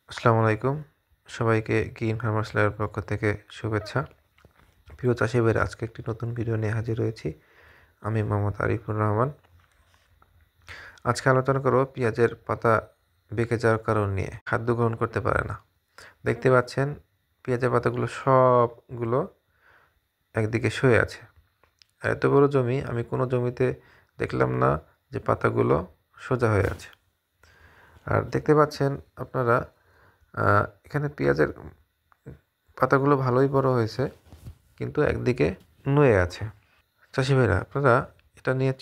আসসালামু আলাইকুম। সবাইকে গ্রিন ফার্মার্স ল্যাবের পক্ষ থেকে শুভেচ্ছা। প্রিয় চাষি ভাইরা, আজকে একটি নতুন ভিডিও নিয়ে হাজির হয়েছি। আমি মোহাম্মদ আরিফুর রহমান। আজকে আলোচনা করব পেঁয়াজের পাতা বেঁকে যাওয়ার কারণ নিয়ে। খাদ্য গ্রহণ করতে পারে না। দেখতে পাচ্ছেন পেঁয়াজের পাতাগুলো সবগুলো একদিকে শুয়ে আছে। এত বড় জমি, আমি কোনো জমিতে দেখলাম না যে পাতাগুলো সোজা হয়ে আছে। আর দেখতে পাচ্ছেন আপনারা এখানে পেঁয়াজের পাতাগুলো ভালোই বড় হয়েছে, কিন্তু একদিকে নুয়ে আছে। চাষি ভাইরা, আপনারা এটা নিয়ে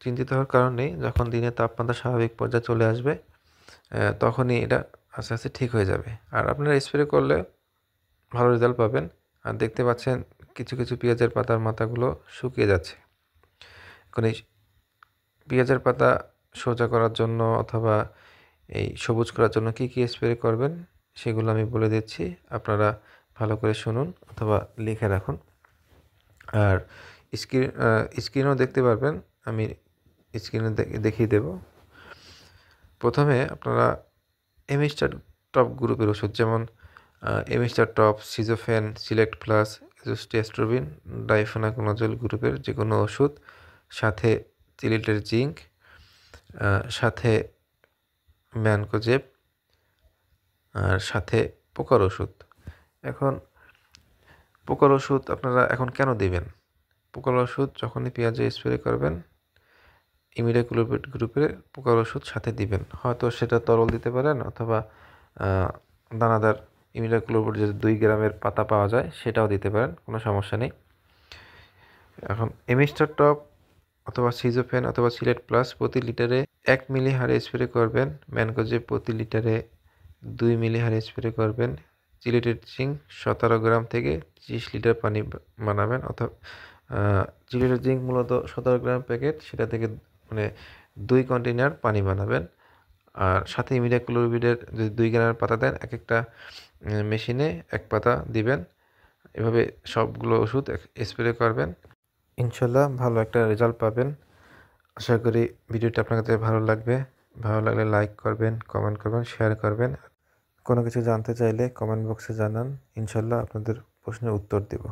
চিন্তিত হওয়ার কারণ নেই। যখন দিনের তাপমাত্রা স্বাভাবিক পর্যায়ে চলে আসবে, তখনই এটা আস্তে আস্তে ঠিক হয়ে যাবে। আর আপনারা স্প্রে করলে ভালো রেজাল্ট পাবেন। আর দেখতে পাচ্ছেন কিছু কিছু পেঁয়াজের পাতার মাথাগুলো শুকিয়ে যাচ্ছে। এখন এই পেঁয়াজের পাতা সোজা করার জন্য অথবা এই সবুজ করার জন্য কী কী স্প্রে করবেন সেগুলো আমি বলে দিচ্ছি। আপনারা ভালো করে শুনুন অথবা লিখে রাখুন। আর স্ক্রিনও দেখতে পারবেন, আমি স্ক্রিনে দেখিয়ে দেব। প্রথমে আপনারা এমিস্টার টপ গ্রুপের ওষুধ, যেমন এমিস্টার টপ, সিজোফেন, সিলেক্ট প্লাস, এজোস্টিয়াস্ট্রোবিন, ডাইফেনাকোনাজোল গ্রুপের যে কোনো ওষুধ, সাথে 3 লিটার জিঙ্ক, সাথে ম্যানকোজেব, আর সাথে পোকার ওষুধ। এখন পোকার ওষুধ আপনারা এখন কেন দিবেন? পোকার ওষুধ যখনই পেঁয়াজে স্প্রে করবেন, ইমিডাক্লোপিড গ্রুপের পোকার ওষুধ সাথে দিবেন। হয়তো সেটা তরল দিতে পারেন অথবা দানাদার ইমিডাক্লোপিড যে 2 গ্রামের পাতা পাওয়া যায় সেটাও দিতে পারেন, কোনো সমস্যা নেই। এখন এমিস্টার টপ অথবা সিজোফেন অথবা সিলেট প্লাস প্রতি লিটারে 1 মিলি হারে স্প্রে করবেন। ম্যানকোজেব প্রতি লিটারে 2 মিলি হারে স্প্রে করবেন। চিলেটেড জিঙ্ক 17 গ্রাম থেকে 30 লিটার পানি বানাবেন। অথবা চিলেটেড জিঙ্ক মূলত 17 গ্রাম প্যাকেট, সেটা থেকে 2 কন্টেনার পানি বানাবেন। আর সাথে ইমিডাক্লোপিডের যদি 2 গ্রামের পাতা দেন, এক একটা মেশিনে 1 পাতা দিবেন। এভাবে সবগুলো ওষুধ স্প্রে করবেন। ইনশাল্লাহ ভালো একটা রেজাল্ট পাবেন। আশা করি ভিডিওটা আপনার কাছে ভালো লাগবে। ভালো লাগলে লাইক করবেন, কমেন্ট করবেন, শেয়ার করবেন। কোনো কিছু জানতে চাইলে কমেন্ট বক্সে জানান। ইনশাল্লাহ আপনাদের প্রশ্নের উত্তর দেব।